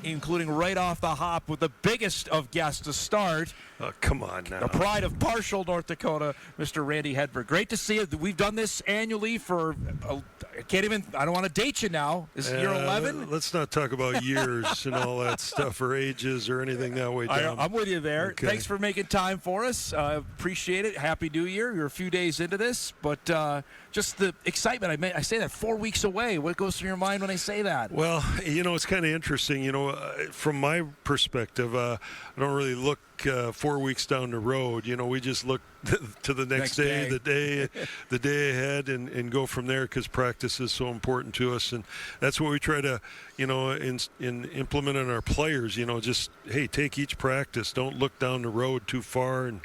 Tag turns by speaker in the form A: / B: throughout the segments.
A: including right off the hop with the biggest of guests to start.
B: Come on now.
A: The pride of Marshall, North Dakota, Mr. Randy Hedberg. Great to see you. We've done this annually for, I don't want to date you now. Is it year 11?
B: Let's not talk about years and all that stuff or ages or anything that way down.
A: I'm with you there.
B: Okay.
A: Thanks for making time for us. Appreciate it. Happy New Year. You're a few days into this, but just the excitement. I say that 4 weeks away. What goes through your mind when I say that?
B: Well, it's kind of interesting. From my perspective, I don't really look 4 weeks down the road. We just look to the next day, the day ahead, and go from there, because practice is so important to us, and that's what we try to, implement in our players. Just take each practice. Don't look down the road too far, and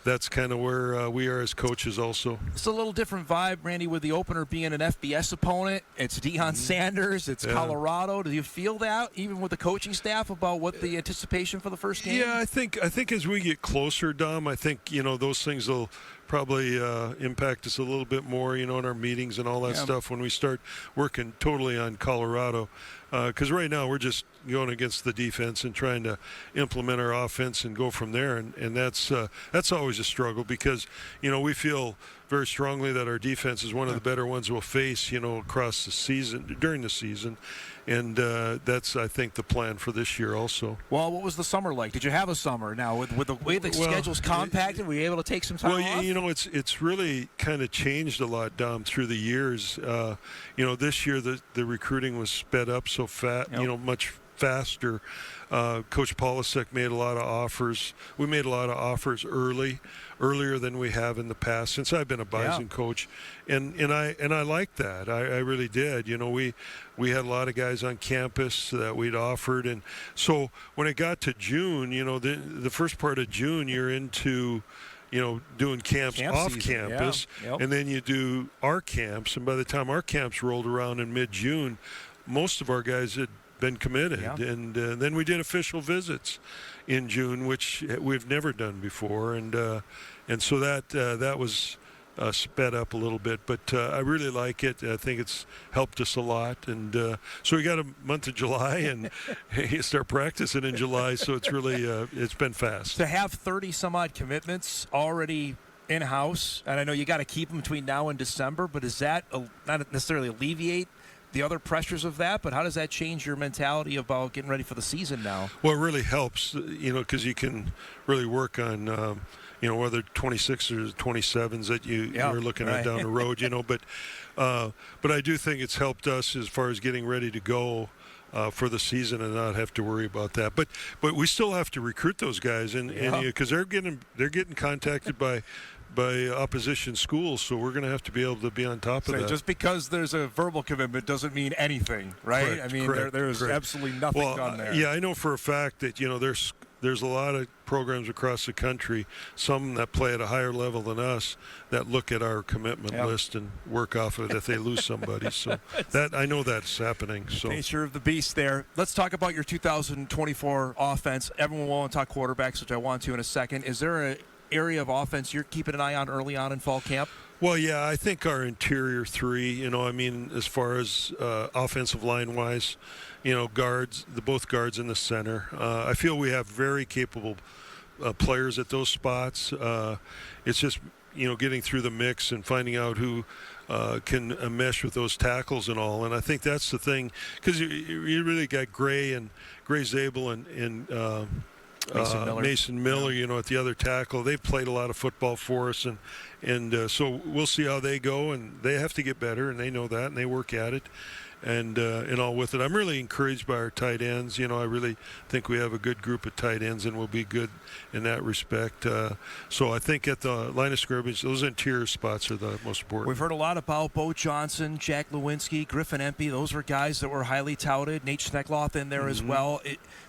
B: that's kind of where we are as coaches also.
A: It's a little different vibe, Randy, with the opener being an FBS opponent. It's Deion Sanders. It's Colorado. Do you feel that, even with the coaching staff, about what the anticipation for the first game?
B: Yeah, I think as we get closer, Dom, I think, those things will probably impact us a little bit more, in our meetings and all that stuff when we start working totally on Colorado. Because right now we're just going against the defense and trying to implement our offense and go from there, and that's always a struggle, because we feel very strongly that our defense is one of the better ones we'll face across the season, during the season, and that's, I think, the plan for this year also.
A: Well, what was the summer like? Did you have a summer? Now with the way the schedule's compacted, were you able to take some time off?
B: It's really kind of changed a lot, Dom, through the years. This year the recruiting was sped up so fast, much faster. Coach Polasek made a lot of offers. We made a lot of offers earlier than we have in the past since I've been a Bison coach, and I liked that. I really did. We had a lot of guys on campus that we'd offered, and so when it got to June, the first part of June, you're into doing camps off
A: season.
B: campus, and then you do our camps, and by the time our camps rolled around in mid-June, most of our guys had been committed, and then we did official visits in June, which we've never done before, and so that was sped up a little bit, but I really like it. I think it's helped us a lot, and so we got a month of July, and you start practicing in July, so it's really it's been fast.
A: To have 30 some odd commitments already in-house, and I know you got to keep them between now and December, but does that not necessarily alleviate the other pressures of that, but how does that change your mentality about getting ready for the season now?
B: Well, it really helps, because you can really work on, whether 26 or 27s that you're looking at down the road, but I do think it's helped us as far as getting ready to go for the season and not have to worry about that. But we still have to recruit those guys, and because they're getting contacted by opposition schools, so we're going to have to be able to be on top of that.
A: Just because there's a verbal commitment doesn't mean anything, right?
B: Correct,
A: there's absolutely nothing done there.
B: Yeah, I know for a fact that there's a lot of programs across the country, some that play at a higher level than us, that look at our commitment list and work off of it if they lose somebody. So that I know that's happening. So
A: nature of the beast there. Let's talk about your 2024 offense. Everyone will want to talk quarterbacks, which I want to in a second. Is there an area of offense you're keeping an eye on early on in fall camp?
B: Well, yeah, I think our interior three, as far as offensive line-wise, guards, both guards in the center. I feel we have very capable players at those spots. It's just, getting through the mix and finding out who can mesh with those tackles and all. And I think that's the thing, because you really got Gray Zabel and Mason Miller, at the other tackle. They've played a lot of football for us, and so we'll see how they go, and they have to get better, and they know that, and they work at it, and all with it. I'm really encouraged by our tight ends. I really think we have a good group of tight ends, and we'll be good in that respect. So I think at the line of scrimmage, those interior spots are the most important.
A: We've heard a lot about Bo Johnson, Jack Lewinsky, Griffin Empey. Those were guys that were highly touted. Nate Schneckloth in there as well.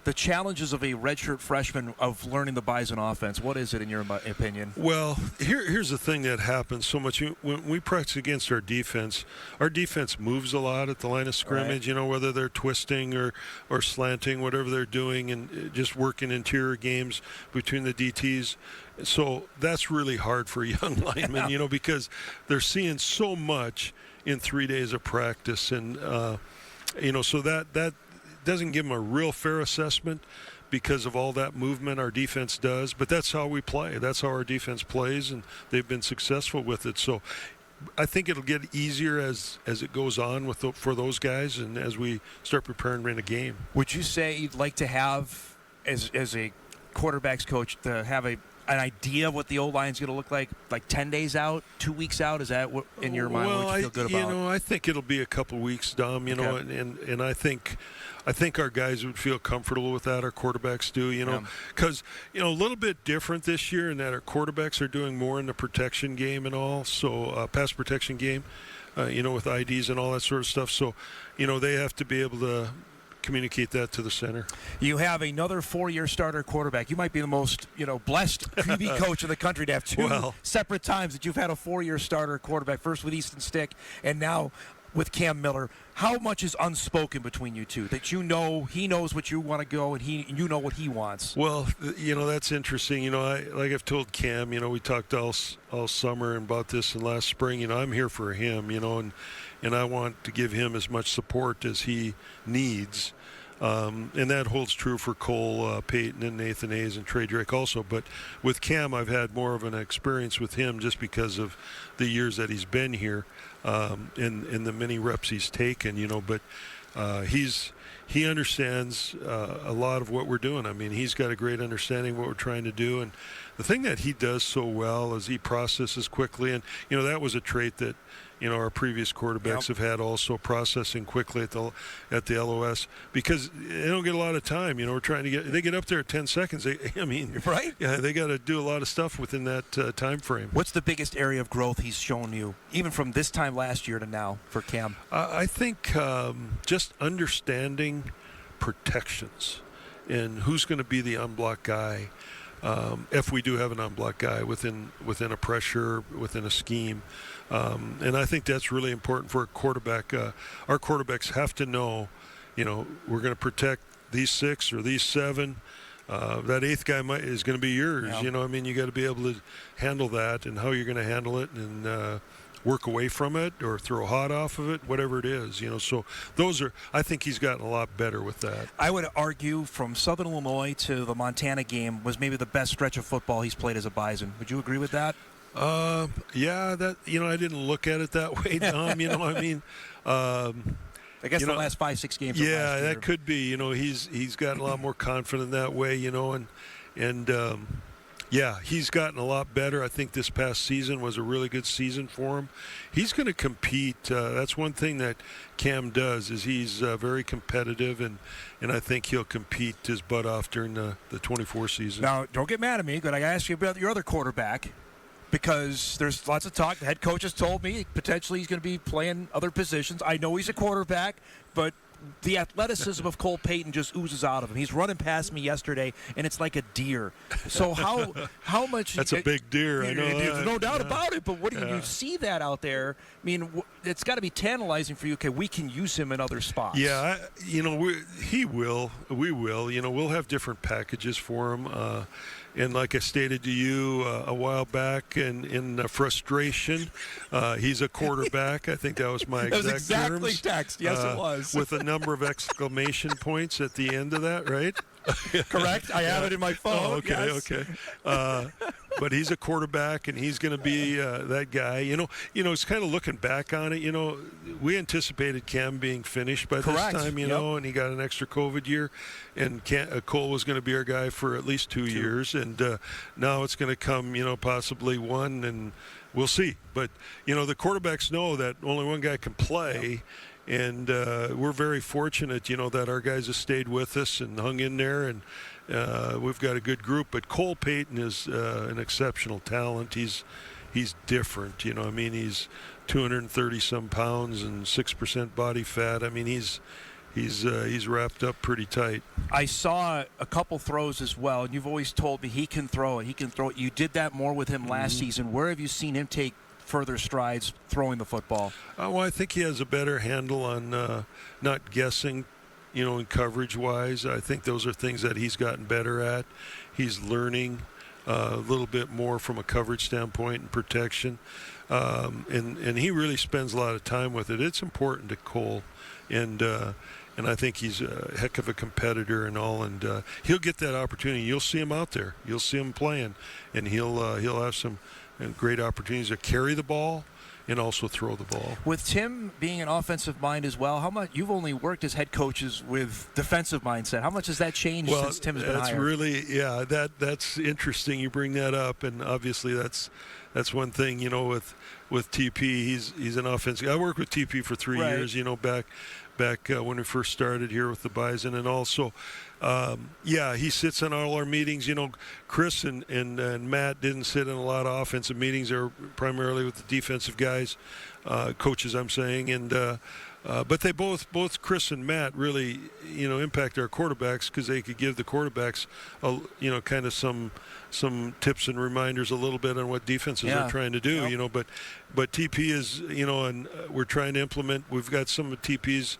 A: The challenges of a redshirt freshman of learning the Bison offense, what is it in your opinion?
B: Well, here's the thing that happens so much. When we practice against our defense moves a lot at the line of scrimmage, whether they're twisting or slanting, whatever they're doing, and just working interior games between the DTs. So that's really hard for young linemen, because they're seeing so much in 3 days of practice. And, so that doesn't give them a real fair assessment because of all that movement our defense does. But that's how we play. That's how our defense plays, and they've been successful with it. So I think it'll get easier as it goes on for those guys and as we start preparing in a game.
A: Would you say you'd like to have, as a quarterback's coach, to have an idea of what the O-line's going to look like 10 days out, 2 weeks out? Is that what, in your mind, what you feel good about?
B: I think it'll be a couple weeks, Dom, know, and I think our guys would feel comfortable with that. Our quarterbacks do, because, a little bit different this year in that our quarterbacks are doing more in the protection game and all, so pass protection game, with IDs and all that sort of stuff. So, they have to be able to communicate that to the center.
A: You have another 4-year starter quarterback. You might be the most, blessed QB coach in the country to have two separate times that you've had a 4-year starter quarterback, first with Easton Stick and now with Cam Miller. How much is unspoken between you two that he knows what you want to go and you know what he wants?
B: Well, that's interesting. Like I've told Cam, we talked all summer about this and last spring. I'm here for him, and I want to give him as much support as he needs. And that holds true for Cole, Payton, and Nathan Hayes and Trey Drake also. But with Cam, I've had more of an experience with him just because of the years that he's been here and the many reps he's taken, But he understands a lot of what we're doing. I mean, he's got a great understanding of what we're trying to do. And the thing that he does so well is he processes quickly. And, that was a trait that, our previous quarterbacks have had, also processing quickly at the LOS, because they don't get a lot of time. We're trying to they get up there at 10 seconds.
A: Right?
B: Yeah, they got to do a lot of stuff within that time frame.
A: What's the biggest area of growth he's shown you, even from this time last year to now, for Cam?
B: I think just understanding protections and who's going to be the unblocked guy. If we do have an unblocked guy within a pressure, within a scheme. And I think that's really important for a quarterback. Our quarterbacks have to know, we're going to protect these 6 or these 7. That 8th guy is going to be yours.
A: Yeah.
B: You got to be able to handle that and how you're going to handle it and work away from it or throw hot off of it, whatever it is. So I think he's gotten a lot better with that.
A: I would argue from Southern Illinois to the Montana game was maybe the best stretch of football he's played as a Bison. Would you agree with that?
B: Yeah, that I didn't look at it that way, Dom.
A: I guess the last 5-6 games.
B: Yeah, that could be. He's gotten a lot more confident that way. And yeah, he's gotten a lot better. I think this past season was a really good season for him. He's going to compete. That's one thing that Cam does is he's very competitive, and I think he'll compete his butt off during the 24 season.
A: Now, don't get mad at me, but I ask you about your other quarterback, because there's lots of talk. The head coach has told me potentially he's going to be playing other positions. I know he's a quarterback, but the athleticism of Cole Payton just oozes out of him. He's running past me yesterday, and it's like a deer. So how much?
B: That's a big deer. I know.
A: There's no doubt about it. But when you see that out there, I mean, it's got to be tantalizing for you. Okay, we can use him in other spots.
B: Yeah, he will. We will. We'll have different packages for him. And like I stated to you a while back, in frustration, he's a quarterback. I think that was my exact terms.
A: That was exactly text. Yes, it was.
B: With a number of exclamation points at the end of that, right?
A: Correct. I have it in my phone.
B: Oh, okay,
A: yes.
B: okay. But he's a quarterback, and he's going to be that guy. It's kind of looking back on it. We anticipated Cam being finished by
A: Correct.
B: this time, and he got an extra COVID year, and Cole was going to be our guy for at least 2 years, and now it's going to come, possibly 1, and we'll see. But the quarterbacks know that only one guy can play. Yep. And we're very fortunate, that our guys have stayed with us and hung in there, and we've got a good group. But Cole Payton is an exceptional talent. He's different, he's 230-some pounds and 6% body fat. I mean, he's wrapped up pretty tight.
A: I saw a couple throws as well, and you've always told me he can throw it. He can throw it. You did that more with him last season. Where have you seen him take further strides throwing the football?
B: Well, I think he has a better handle on not guessing, in coverage-wise. I think those are things that he's gotten better at. He's learning a little bit more from a coverage standpoint and protection. And he really spends a lot of time with it. It's important to Cole. And, and I think he's a heck of a competitor and all, and he'll get that opportunity. You'll see him out there. You'll see him playing, and he'll have some great opportunities to carry the ball and also throw the ball.
A: With Tim being an offensive mind as well, how much you've only worked as head coaches with defensive mindset? How much has that changed since Tim has been hired?
B: That's interesting. You bring that up, and obviously that's one thing. With TP, he's an offensive. I worked with TP for 3 years. Back when we first started here with the Bison, and also, he sits in all our meetings. Chris and Matt didn't sit in a lot of offensive meetings. They're primarily with the defensive guys, coaches, I'm saying, and but they both Chris and Matt really impact our quarterbacks because they could give the quarterbacks kind of some tips and reminders a little bit on what defenses are trying to do. Yep. But TP is and we're trying to implement. We've got some of TP's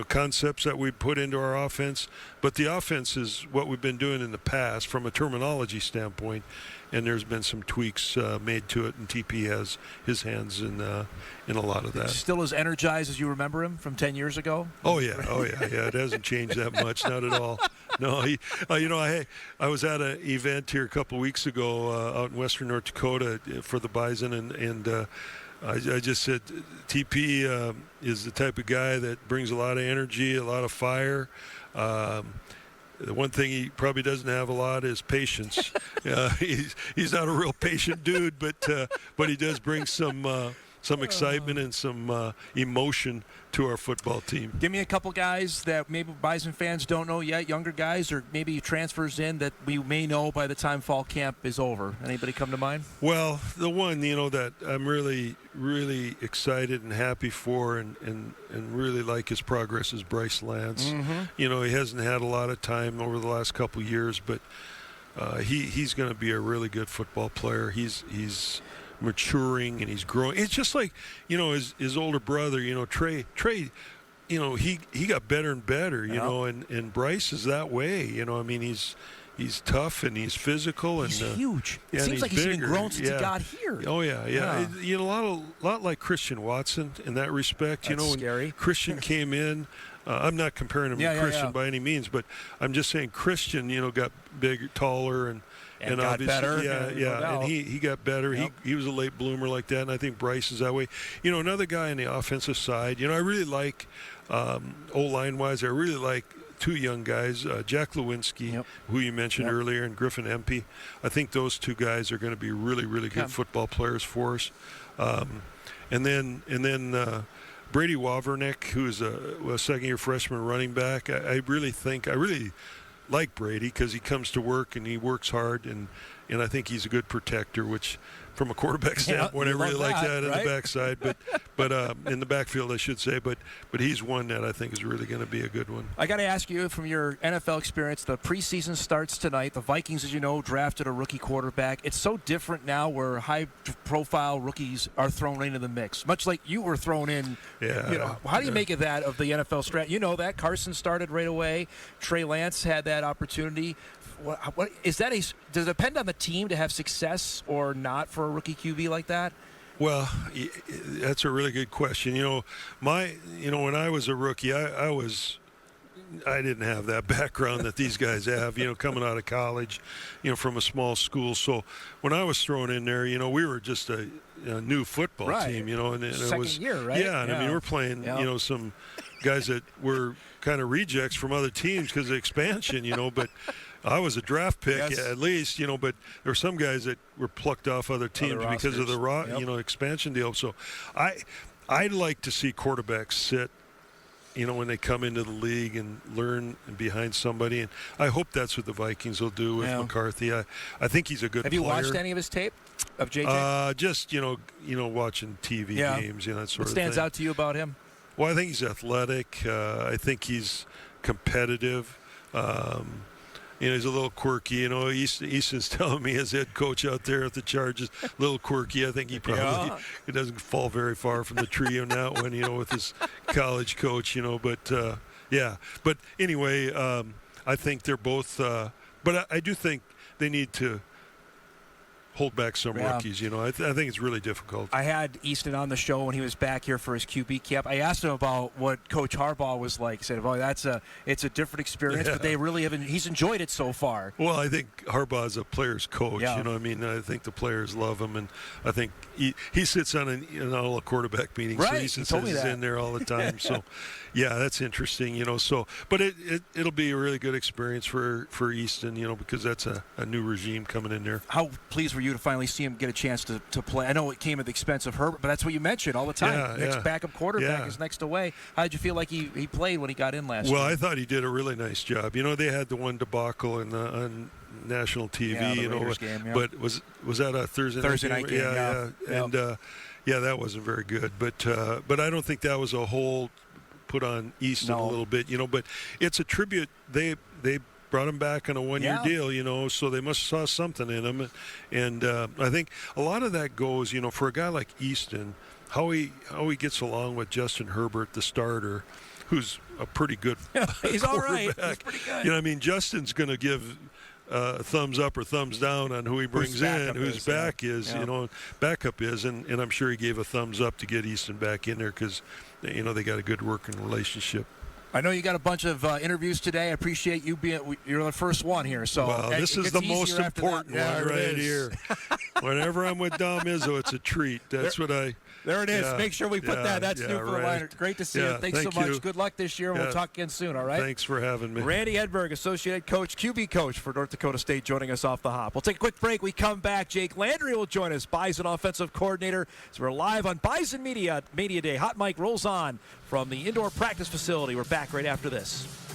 B: concepts that we put into our offense, but the offense is what we've been doing in the past from a terminology standpoint, and there's been some tweaks made to it, and TP has his hands in a lot of that.
A: Still as energized as you remember him from 10 years ago?
B: Oh yeah. It hasn't changed that much, not at all. No, I was at an event here a couple weeks ago out in western North Dakota for the Bison, and I just said TP is the type of guy that brings a lot of energy, a lot of fire. The one thing he probably doesn't have a lot is patience. He's not a real patient dude, but he does bring some excitement and some emotion to our football team.
A: Give me a couple guys that maybe Bison fans don't know yet, younger guys, or maybe transfers in that we may know by the time fall camp is over. Anybody come to mind?
B: Well, the one, that I'm really, really excited and happy for and really like his progress is Bryce Lance.
A: Mm-hmm.
B: He hasn't had a lot of time over the last couple of years, but he's going to be a really good football player. He's maturing and he's growing. It's just like his older brother, Trey, he got better and better, and Bryce is that way. He's tough and he's physical and
A: he's huge. It
B: and
A: seems like he's even grown since he got here.
B: Oh yeah. A lot like Christian Watson in that respect.
A: That's
B: when
A: scary.
B: Christian came in. I'm not comparing him to Christian by any means, but I'm just saying Christian, got bigger, taller, and
A: got
B: obviously,
A: better.
B: And he got better.
A: Yep.
B: He was a late bloomer like that, and I think Bryce is that way. Another guy on the offensive side. I really like O-line wise. I really like two young guys, Jack Lewinsky, who you mentioned earlier, and Griffin Empey. I think those two guys are going to be really, really good football players for us. And then Brady Wavernick, who's a second-year freshman running back. I really like Brady because he comes to work and he works hard, and I think he's a good protector, which from a quarterback standpoint, I really like that in the backside, but in the backfield, I should say. But he's one that I think is really going to be a good one.
A: I got to ask you, from your NFL experience, the preseason starts tonight. The Vikings, as you know, drafted a rookie quarterback. It's so different now where high-profile rookies are thrown into the mix, much like you were thrown in. How do you make of that, of the NFL strat? That Carson started right away. Trey Lance had that opportunity. What is that? Does it depend on the team to have success or not for a rookie QB like that?
B: Well, that's a really good question. When I was a rookie, I didn't have that background that these guys have. Coming out of college, from a small school. So when I was thrown in there, we were just a new football team. And it was
A: year, right?
B: Yeah, and I mean we're playing, some guys that were kind of rejects from other teams because of expansion. But I was a draft pick at least, but there were some guys that were plucked off other teams because of the expansion deal. So I'd like to see quarterbacks sit, when they come into the league and learn behind somebody, and I hope that's what the Vikings will do with McCarthy. I think he's a good player.
A: Have you watched any of his tape of JJ?
B: Just watching TV games, that sort of thing.
A: What stands out to you about him?
B: Well, I think he's athletic. I think he's competitive. He's a little quirky. Easton's telling me his head coach out there at the Chargers, a little quirky. I think he probably he doesn't fall very far from the tree on that one, with his college coach, But, But anyway, I think they're both but I do think they need to hold back some rookies. You know, I think it's really difficult.
A: I had Easton on the show when he was back here for his QB camp. I asked him about what Coach Harbaugh was like. He said, "Boy, it's a different experience, but they really haven't. He's enjoyed it so far."
B: Well, I think Harbaugh's a player's coach.
A: Yeah.
B: You know, what I mean, I think the players love him, and I think he sits on all the quarterback meetings.
A: Right,
B: So
A: he told me
B: he's
A: that.
B: in there all the time. So, yeah, that's interesting. You know, so but it'll be a really good experience for Easton. You know, because that's a new regime coming in there.
A: How pleased were you to finally see him get a chance to play? I know it came at the expense of Herbert, but that's what you mentioned all the time. Next backup quarterback is next away. How did you feel like he played when he got in last year?
B: Well, I thought he did a really nice job. You know, they had the one debacle on national TV.
A: The Raiders game,
B: but was that a Thursday
A: night game?
B: Yeah. And that wasn't very good. But I don't think that was a whole put on Easton a little bit. You know, but it's a tribute. They brought him back on a one-year deal, you know, so they must have saw something in him. And I think a lot of that goes, you know, for a guy like Easton, how he gets along with Justin Herbert, the starter, who's a pretty good
A: he's all right. He's pretty good.
B: You know, I mean, Justin's going to give thumbs up or thumbs down on who he brings in, whose backup is, and I'm sure he gave a thumbs up to get Easton back in there because, you know, they got a good working relationship.
A: I know you got a bunch of interviews today. I appreciate you you're the first one here. So
B: well, this is the most important one right here. Whenever I'm with Dom Izzo, it's a treat. That's what I.
A: There it is. Make sure we put that. That's new for the liner. Great to see you. Thanks so much. Good luck this year. We'll talk again soon, all right?
B: Thanks for having me.
A: Randy Hedberg, Associate Coach, QB Coach for North Dakota State, joining us off the hop. We'll take a quick break. We come back. Jake Landry will join us, Bison Offensive Coordinator. So we're live on Bison Media Day. Hot Mic rolls on from the indoor practice facility. We're back right after this.